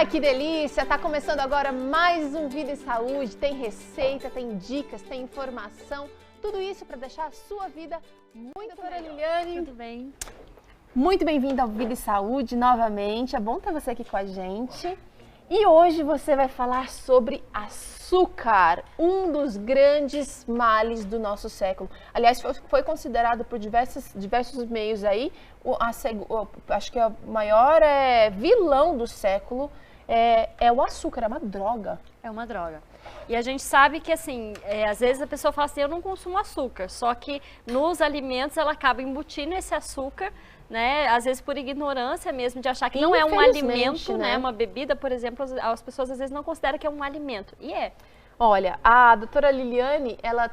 Ai, que delícia! Tá começando agora mais um Vida e Saúde. Tem receita, tem dicas, tem informação. Tudo isso para deixar a sua vida muito melhor. Liliane, tudo bem? Muito bem-vinda ao Vida e Saúde novamente. É bom ter você aqui com a gente. E hoje você vai falar sobre açúcar, um dos grandes males do nosso século. Aliás, foi considerado por diversos meios aí, acho que o maior vilão do século é o açúcar, é uma droga. É uma droga. E a gente sabe que, assim, às vezes a pessoa fala assim, eu não consumo açúcar, só que nos alimentos ela acaba embutindo esse açúcar, né? Às vezes por ignorância mesmo, de achar que não é um alimento, né? Uma bebida, por exemplo, as pessoas às vezes não consideram que é um alimento. E é. Olha, a doutora Liliane, ela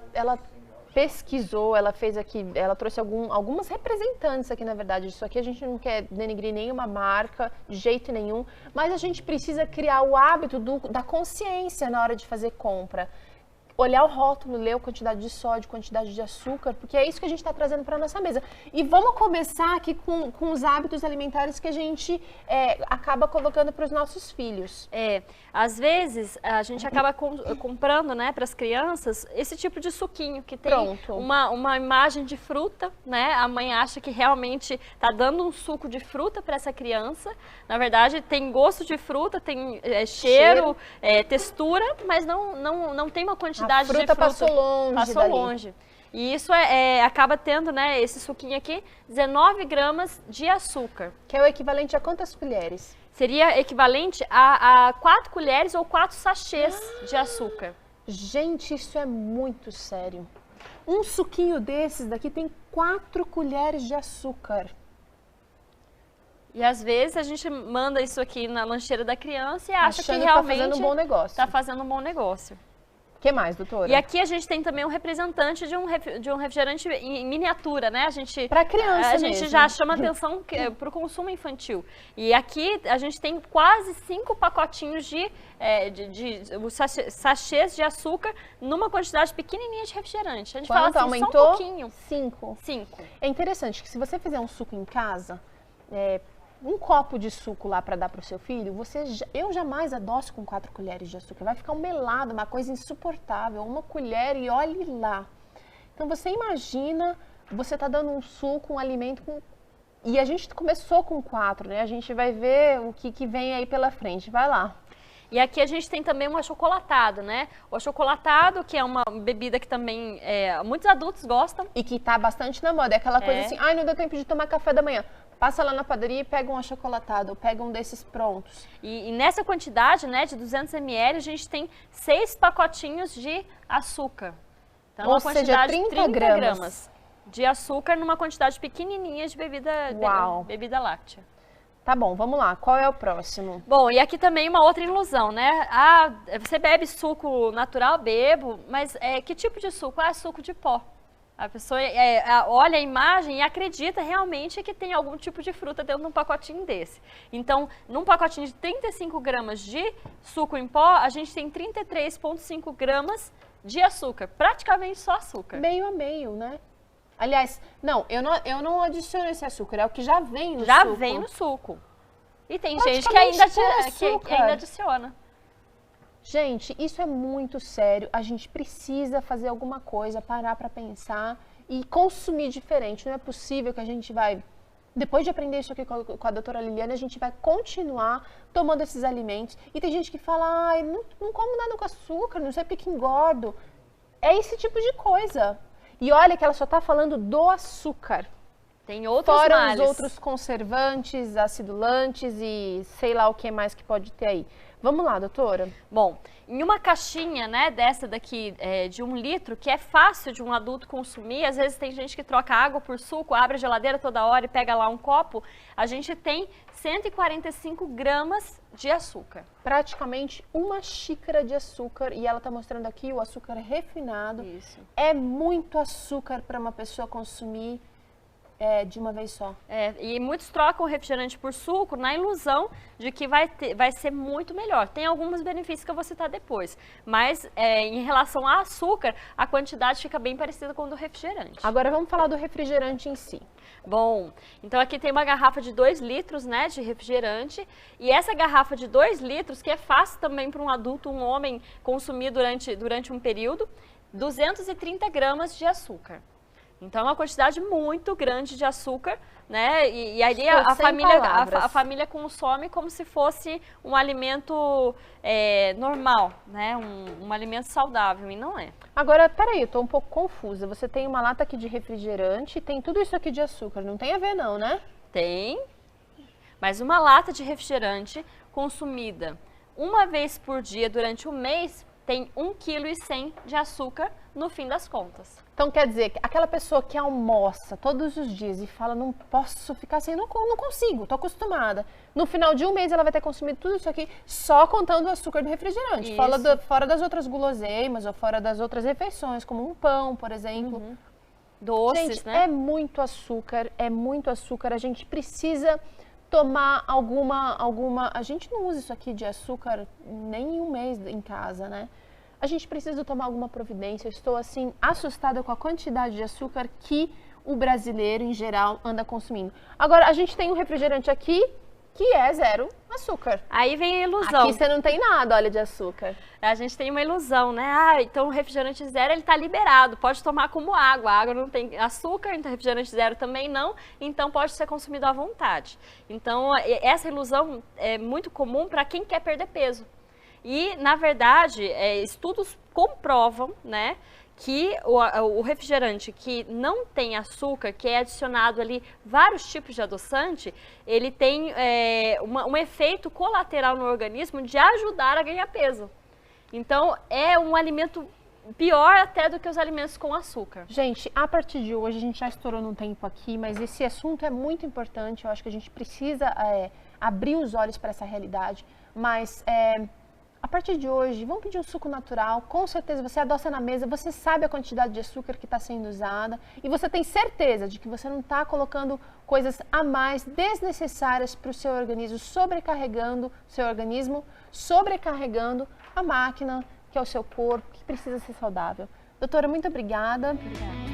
pesquisou, ela fez aqui, ela trouxe algumas representantes aqui, na verdade. Isso aqui a gente não quer denegrir nenhuma marca, de jeito nenhum, mas a gente precisa criar o hábito da consciência na hora de fazer compra. Olhar o rótulo, ler a quantidade de sódio, quantidade de açúcar, porque é isso que a gente está trazendo para a nossa mesa. E vamos começar aqui com os hábitos alimentares que a gente acaba colocando para os nossos filhos. Às vezes a gente acaba comprando, né, para as crianças esse tipo de suquinho que tem uma imagem de fruta, né? A mãe acha que realmente está dando um suco de fruta para essa criança. Na verdade, tem gosto de fruta, tem cheiro, textura, mas não tem uma quantidade a fruta de fruta. Passou longe. E isso acaba tendo, né, esse suquinho aqui, 19 gramas de açúcar. Que é o equivalente a quantas colheres? Seria equivalente a 4 colheres ou 4 sachês de açúcar. Gente, isso é muito sério. Um suquinho desses daqui tem 4 colheres de açúcar. E às vezes a gente manda isso aqui na lancheira da criança e acha que realmente está fazendo um bom negócio. Está fazendo um bom negócio. O que mais, doutora? E aqui a gente tem também um representante de um refrigerante em miniatura, né? Para criança A gente já chama atenção para o consumo infantil. E aqui a gente tem quase 5 pacotinhos de sachês de açúcar numa quantidade pequenininha de refrigerante. A gente fala assim, aumentou? Só um pouquinho. 5. 5. É interessante que se você fizer um suco em casa, um copo de suco lá para dar para o seu filho, eu jamais adoço com 4 colheres de açúcar. Vai ficar um melado, uma coisa insuportável. Uma colher e olhe lá. Então você imagina, você tá dando um suco, um alimento com... E a gente começou com 4, né? A gente vai ver o que vem aí pela frente. Vai lá. E aqui a gente tem também um achocolatado, né? O achocolatado, que é uma bebida que também muitos adultos gostam. E que tá bastante na moda. É aquela coisa assim, ai, não deu tempo de tomar café da manhã. Passa lá na padaria e pega um achocolatado, ou pega um desses prontos. E nessa quantidade, né, de 200 ml, a gente tem 6 pacotinhos de açúcar. Então, ou seja, 30 gramas de açúcar numa quantidade pequenininha de bebida láctea. Tá bom, vamos lá. Qual é o próximo? Bom, e aqui também uma outra ilusão, né? Você bebe suco natural? Bebo, mas que tipo de suco? Suco de pó. A pessoa olha a imagem e acredita realmente que tem algum tipo de fruta dentro de um pacotinho desse. Então, num pacotinho de 35 gramas de suco em pó, a gente tem 33,5 gramas de açúcar. Praticamente só açúcar. Meio a meio, né? Aliás, eu não adiciono esse açúcar, é o que já vem no suco. Já vem no suco. E tem gente que ainda adiciona. Gente, isso é muito sério. A gente precisa fazer alguma coisa, parar para pensar e consumir diferente. Não é possível que a gente vai... Depois de aprender isso aqui com a doutora Liliane, a gente vai continuar tomando esses alimentos. E tem gente que fala, ai, não como nada com açúcar, não sei porque que engordo. É esse tipo de coisa. E olha que ela só está falando do açúcar. Tem outros males. Fora os outros conservantes, acidulantes e sei lá o que mais que pode ter aí. Vamos lá, doutora. Bom, em uma caixinha, né, dessa daqui de 1 litro, que é fácil de um adulto consumir, às vezes tem gente que troca água por suco, abre a geladeira toda hora e pega lá um copo, a gente tem 145 gramas de açúcar. Praticamente 1 xícara de açúcar, e ela está mostrando aqui o açúcar refinado. Isso. É muito açúcar para uma pessoa consumir. de uma vez só. E muitos trocam o refrigerante por suco na ilusão de que vai ser muito melhor. Tem alguns benefícios que eu vou citar depois, mas em relação ao açúcar, a quantidade fica bem parecida com a do refrigerante. Agora vamos falar do refrigerante em si. Bom, então aqui tem uma garrafa de 2 litros, né, de refrigerante, e essa garrafa de 2 litros, que é fácil também para um adulto, um homem, consumir durante um período, 230 gramas de açúcar. Então, é uma quantidade muito grande de açúcar, né? E aí a família consome como se fosse um alimento normal, né? Um alimento saudável, e não é. Agora, peraí, eu tô um pouco confusa. Você tem uma lata aqui de refrigerante, tem tudo isso aqui de açúcar. Não tem a ver não, né? Tem, mas uma lata de refrigerante consumida uma vez por dia durante um mês tem 1,1 kg de açúcar no fim das contas. Então quer dizer que aquela pessoa que almoça todos os dias e fala, não posso ficar sem, não consigo, tô acostumada. No final de um mês ela vai ter consumido tudo isso aqui só contando o açúcar do refrigerante. Fora das outras guloseimas ou fora das outras refeições, como um pão, por exemplo. Uhum. Doces, gente, né? É muito açúcar. A gente precisa tomar alguma... A gente não usa isso aqui de açúcar nem em um mês em casa, né? A gente precisa tomar alguma providência. Eu estou, assim, assustada com a quantidade de açúcar que o brasileiro, em geral, anda consumindo. Agora, a gente tem um refrigerante aqui que é 0 açúcar. Aí vem a ilusão. Aqui você não tem nada, olha, de açúcar. A gente tem uma ilusão, né? Então o refrigerante 0, ele tá liberado, pode tomar como água. A água não tem açúcar, então refrigerante 0 também não, então pode ser consumido à vontade. Então, essa ilusão é muito comum para quem quer perder peso. E, na verdade, estudos comprovam, né, que o refrigerante que não tem açúcar, que é adicionado ali vários tipos de adoçante, ele tem um efeito colateral no organismo de ajudar a ganhar peso. Então, é um alimento pior até do que os alimentos com açúcar. Gente, a partir de hoje, a gente já estourou num tempo aqui, mas esse assunto é muito importante. Eu acho que a gente precisa abrir os olhos para essa realidade. Mas a partir de hoje, vamos pedir um suco natural. Com certeza você adoça na mesa, você sabe a quantidade de açúcar que está sendo usada e você tem certeza de que você não está colocando coisas a mais desnecessárias para o seu organismo, sobrecarregando a máquina, que é o seu corpo, que precisa ser saudável. Doutora, muito obrigada. Obrigada.